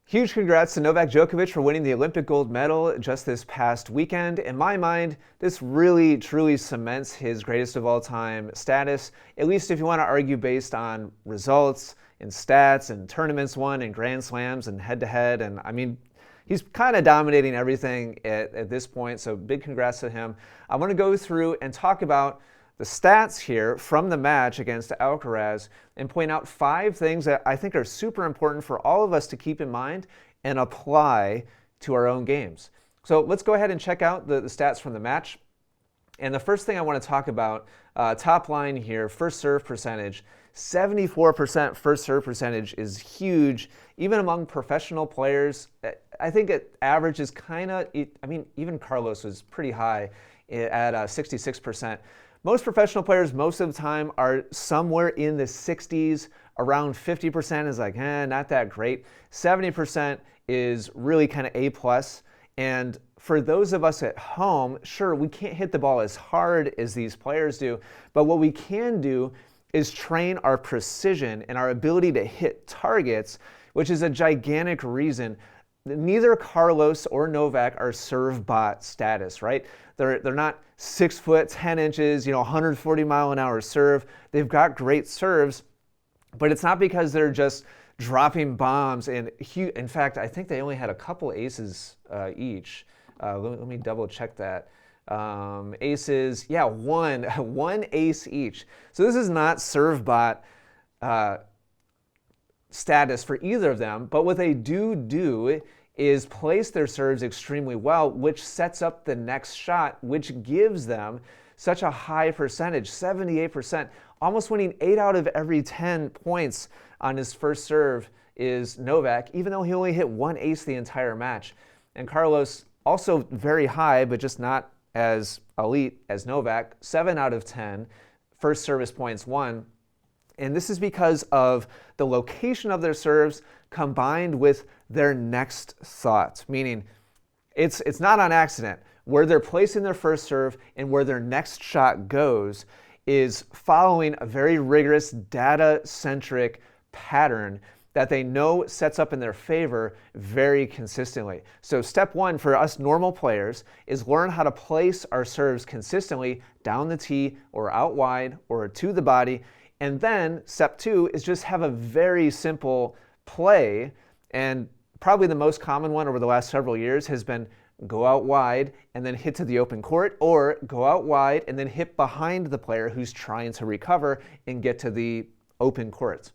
Huge congrats to Novak Djokovic for winning the Olympic gold medal just this past weekend. In my mind, this really, truly cements his greatest of all time status, at least if you want to argue based on results and stats and tournaments won and Grand Slams and head-to-head. And I mean, he's kind of dominating everything at this point, so big congrats to him. I want to go through and talk about the stats here from the match against Alcaraz and point out 5 things that I think are super important for all of us to keep in mind and apply to our own games. So let's go ahead and check out the stats from the match. And the first thing I want to talk about, top line here, first serve percentage. 74% first serve percentage is huge, even among professional players. I think it averages kind of, even Carlos was pretty high at 66%. Most professional players, most of the time, are somewhere in the 60s. Around 50% is like, not that great. 70% is really kind of A+. And for those of us at home, sure, we can't hit the ball as hard as these players do, but what we can do is train our precision and our ability to hit targets, which is a gigantic reason. Neither Carlos or Novak are serve bot status, right? They're not 6 foot 10 inches, 140 mile an hour serve. They've got great serves, but it's not because they're just dropping bombs and huge. In fact, I think they only had a couple aces each. Let me double check that. Aces, yeah, one ace each. So this is not serve bot status for either of them, but what they do is place their serves extremely well, which sets up the next shot, which gives them such a high percentage, 78%, almost winning 8 out of every 10 points on his first serve is Novak, even though he only hit 1 ace the entire match. And Carlos, also very high, but just not as elite as Novak, 7 out of 10 first service points won. And this is because of the location of their serves combined with their next thought, meaning it's not on accident. Where they're placing their first serve and where their next shot goes is following a very rigorous data-centric pattern that they know sets up in their favor very consistently. So step 1 for us normal players is learn how to place our serves consistently down the tee or out wide or to the body. And then step 2 is just have a very simple play, and probably the most common one over the last several years has been go out wide and then hit to the open court, or go out wide and then hit behind the player who's trying to recover and get to the open court.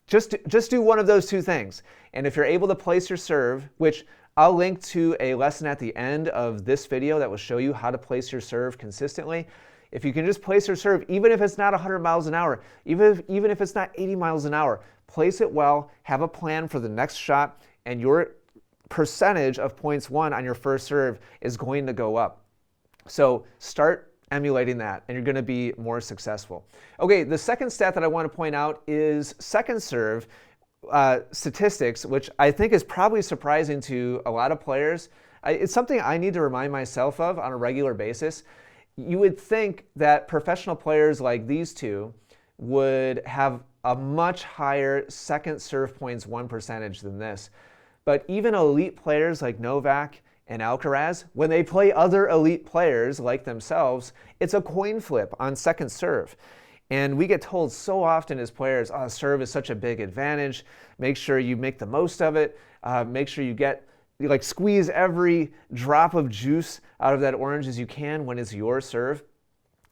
Just do one of those 2 things. And if you're able to place your serve, which I'll link to a lesson at the end of this video that will show you how to place your serve consistently. If you can just place your serve, even if it's not 100 miles an hour, even if it's not 80 miles an hour, place it well, have a plan for the next shot, and your percentage of points won on your first serve is going to go up. So start emulating that, and you're going to be more successful. Okay, the second stat that I want to point out is second serve statistics, which I think is probably surprising to a lot of players. It's something I need to remind myself of on a regular basis. You would think that professional players like these two would have a much higher second serve points won percentage than this. But even elite players like Novak and Alcaraz, when they play other elite players like themselves, it's a coin flip on second serve. And we get told so often as players, serve is such a big advantage. Make sure you make the most of it. Make sure you squeeze every drop of juice out of that orange as you can when it's your serve.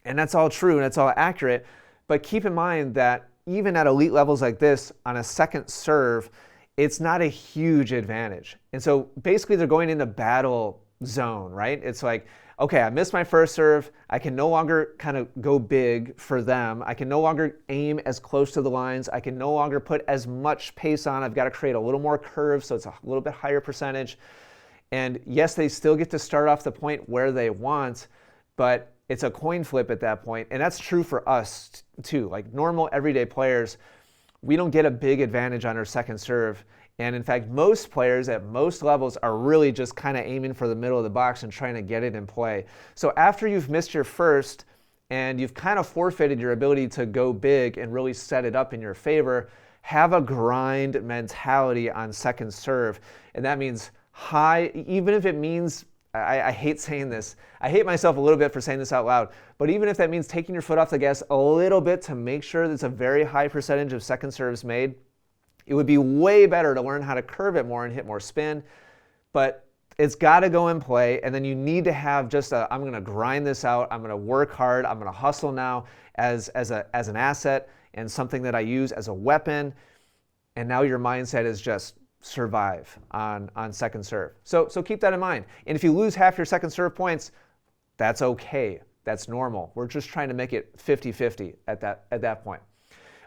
And that's all true and that's all accurate. But keep in mind that even at elite levels like this, on a second serve, it's not a huge advantage. And so basically they're going into battle zone, right? It's like, okay, I missed my first serve. I can no longer kind of go big for them. I can no longer aim as close to the lines. I can no longer put as much pace on. I've got to create a little more curve so it's a little bit higher percentage. And yes, they still get to start off the point where they want, but it's a coin flip at that point. And that's true for us too. Like normal everyday players, we don't get a big advantage on our second serve. And in fact, most players at most levels are really just kind of aiming for the middle of the box and trying to get it in play. So after you've missed your first and you've kind of forfeited your ability to go big and really set it up in your favor, have a grind mentality on second serve. And that means high, even if it means, I hate saying this, I hate myself a little bit for saying this out loud, but even if that means taking your foot off the gas a little bit to make sure that it's a very high percentage of second serves made, it would be way better to learn how to curve it more and hit more spin. But it's got to go in play, and then you need to have just I'm going to grind this out, I'm going to work hard, I'm going to hustle now as an asset and something that I use as a weapon. And now your mindset is just survive on second serve. So keep that in mind. And if you lose half your second serve points, that's okay. That's normal. We're just trying to make it 50-50 at that point.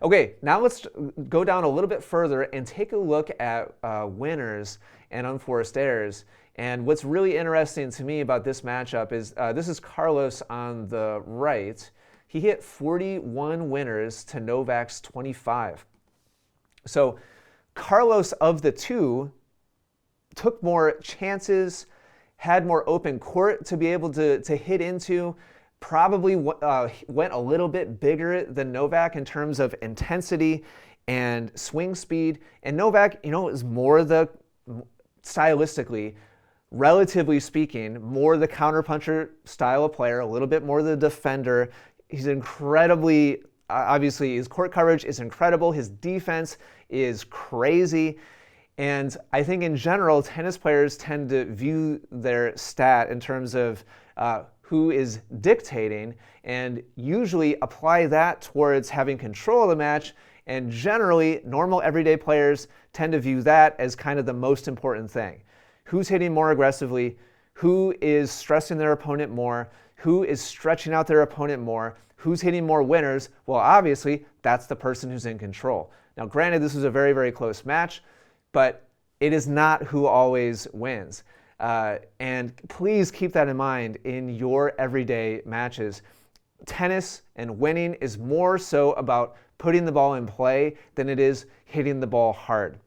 Okay, now let's go down a little bit further and take a look at winners and unforced errors. And what's really interesting to me about this matchup is this is Carlos on the right. He hit 41 winners to Novak's 25. So Carlos, of the two, took more chances, had more open court to be able to hit into, probably went a little bit bigger than Novak in terms of intensity and swing speed. And Novak, is more stylistically, relatively speaking, more the counterpuncher style of player, a little bit more the defender. He's incredibly, obviously his court coverage is incredible. His defense is crazy. And I think in general, tennis players tend to view their stat in terms of who is dictating and usually apply that towards having control of the match. And generally, normal everyday players tend to view that as kind of the most important thing. Who's hitting more aggressively? Who is stressing their opponent more? Who is stretching out their opponent more? Who's hitting more winners? Well, obviously, that's the person who's in control. Now, granted, this was a very, very close match, but it is not who always wins. And please keep that in mind in your everyday matches. Tennis and winning is more so about putting the ball in play than it is hitting the ball hard.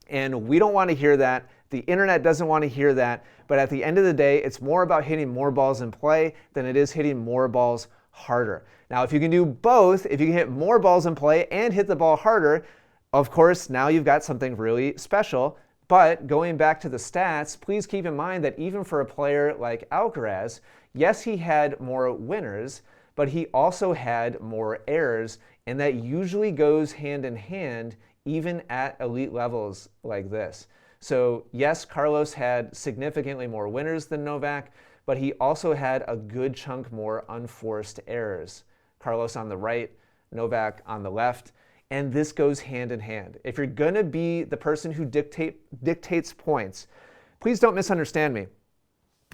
And we don't want to hear that. The internet doesn't want to hear that. But at the end of the day, it's more about hitting more balls in play than it is hitting more balls harder. Now, if you can do both, if you can hit more balls in play and hit the ball harder, of course, now you've got something really special. But going back to the stats, please keep in mind that even for a player like Alcaraz, yes, he had more winners, but he also had more errors, and that usually goes hand in hand even at elite levels like this. So yes, Carlos had significantly more winners than Novak, but he also had a good chunk more unforced errors. Carlos on the right, Novak on the left. And this goes hand in hand. If you're going to be the person who dictates points, please don't misunderstand me.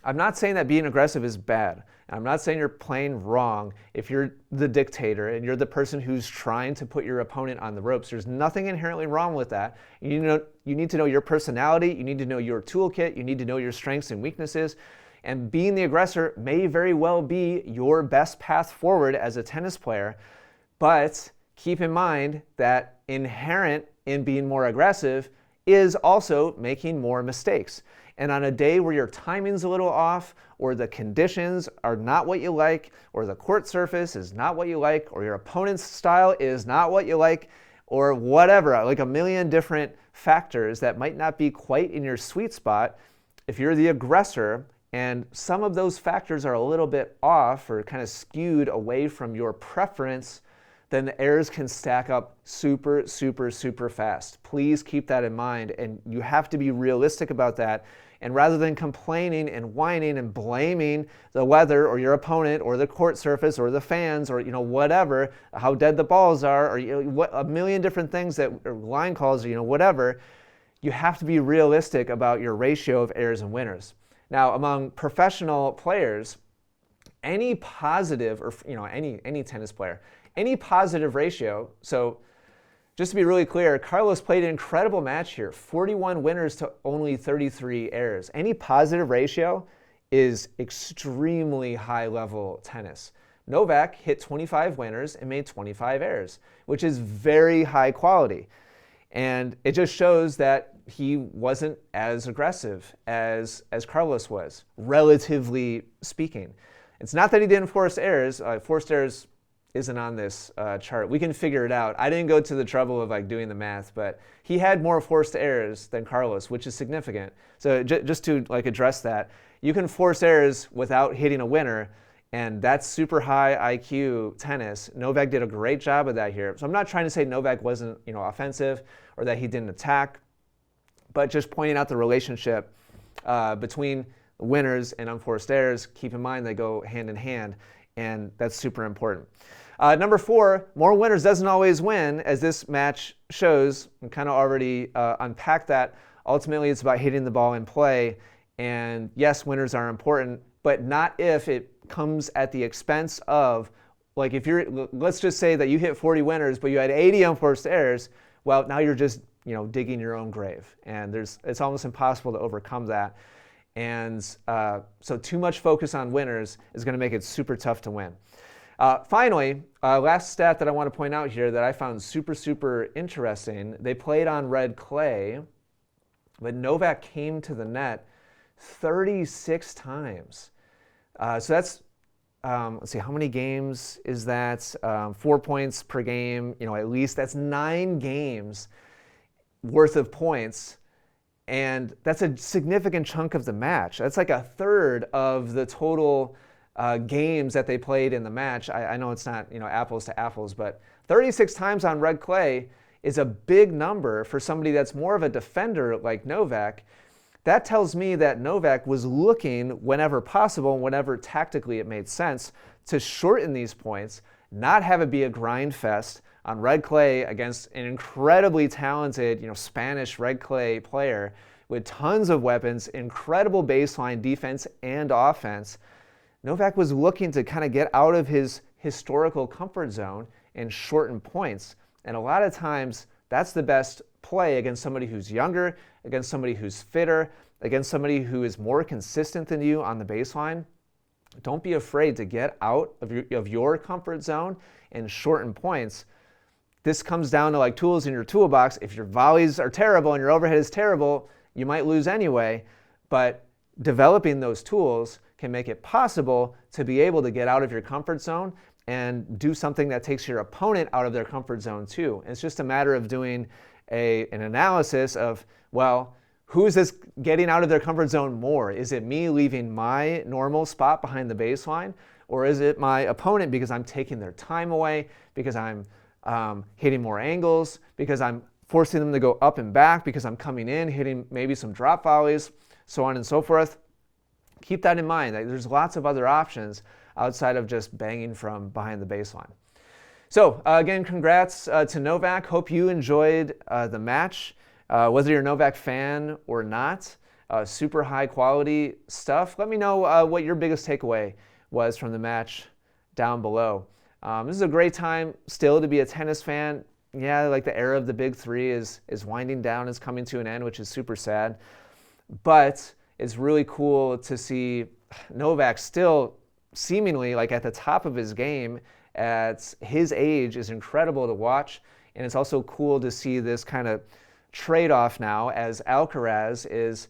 I'm not saying that being aggressive is bad. I'm not saying you're playing wrong if you're the dictator and you're the person who's trying to put your opponent on the ropes. There's nothing inherently wrong with that. You need to know your personality. You need to know your toolkit. You need to know your strengths and weaknesses. And being the aggressor may very well be your best path forward as a tennis player. But keep in mind that inherent in being more aggressive is also making more mistakes. And on a day where your timing's a little off, or the conditions are not what you like, or the court surface is not what you like, or your opponent's style is not what you like, or whatever, like a million different factors that might not be quite in your sweet spot, if you're the aggressor and some of those factors are a little bit off or kind of skewed away from your preference, then the errors can stack up super, super, super fast. Please keep that in mind, and you have to be realistic about that. And rather than complaining and whining and blaming the weather or your opponent or the court surface or the fans or whatever, how dead the balls are, or a million different things or line calls or whatever, you have to be realistic about your ratio of errors and winners. Now, among professional players, any positive or any tennis player, any positive ratio, so just to be really clear, Carlos played an incredible match here, 41 winners to only 33 errors. Any positive ratio is extremely high-level tennis. Novak hit 25 winners and made 25 errors, which is very high quality. And it just shows that he wasn't as aggressive as Carlos was, relatively speaking. It's not that he didn't force errors. Forced errors isn't on this chart. We can figure it out. I didn't go to the trouble of like doing the math, but he had more forced errors than Carlos, which is significant. So just to like address that, you can force errors without hitting a winner, and that's super high IQ tennis. Novak did a great job of that here. So I'm not trying to say Novak wasn't, offensive or that he didn't attack, but just pointing out the relationship between winners and unforced errors. Keep in mind they go hand in hand, and that's super important. Number 4, more winners doesn't always win, as this match shows. We kind of already unpacked that. Ultimately, it's about hitting the ball in play, and yes, winners are important, but not if it comes at the expense of, like if let's just say that you hit 40 winners, but you had 80 unforced errors. Well, now you're just digging your own grave, and it's almost impossible to overcome that. And so too much focus on winners is going to make it super tough to win. Finally, last stat that I want to point out here that I found super, super interesting. They played on red clay, but Novak came to the net 36 times. So that's, let's see, how many games is that? 4 points per game, at least. That's 9 games worth of points. And that's a significant chunk of the match. That's like a third of the total games that they played in the match. I know it's not apples to apples, but 36 times on red clay is a big number for somebody that's more of a defender like Novak. That tells me that Novak was looking whenever possible, whenever tactically it made sense, to shorten these points, not have it be a grind fest on red clay against an incredibly talented, Spanish red clay player with tons of weapons, incredible baseline defense and offense. Novak was looking to kind of get out of his historical comfort zone and shorten points. And a lot of times, that's the best play against somebody who's younger, against somebody who's fitter, against somebody who is more consistent than you on the baseline. Don't be afraid to get out of your comfort zone and shorten points. This comes down to like tools in your toolbox. If your volleys are terrible and your overhead is terrible, you might lose anyway. But developing those tools can make it possible to be able to get out of your comfort zone and do something that takes your opponent out of their comfort zone too. And it's just a matter of doing an analysis of, well, who's this getting out of their comfort zone more? Is it me leaving my normal spot behind the baseline? Or is it my opponent because I'm taking their time away, because I'm hitting more angles, because I'm forcing them to go up and back, because I'm coming in, hitting maybe some drop volleys, so on and so forth. Keep that in mind. There's lots of other options outside of just banging from behind the baseline. So again, congrats to Novak. Hope you enjoyed the match. Whether you're a Novak fan or not, super high quality stuff. Let me know what your biggest takeaway was from the match down below. This is a great time still to be a tennis fan. Yeah, like the era of the big three is winding down, is coming to an end, which is super sad. But it's really cool to see Novak still seemingly like at the top of his game at his age is incredible to watch. And it's also cool to see this kind of trade-off now as Alcaraz is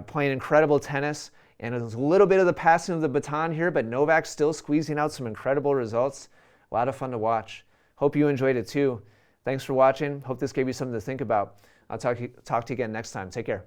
playing incredible tennis, and there's a little bit of the passing of the baton here, but Novak's still squeezing out some incredible results. A lot of fun to watch. Hope you enjoyed it too. Thanks for watching. Hope this gave you something to think about. I'll talk to you again next time. Take care.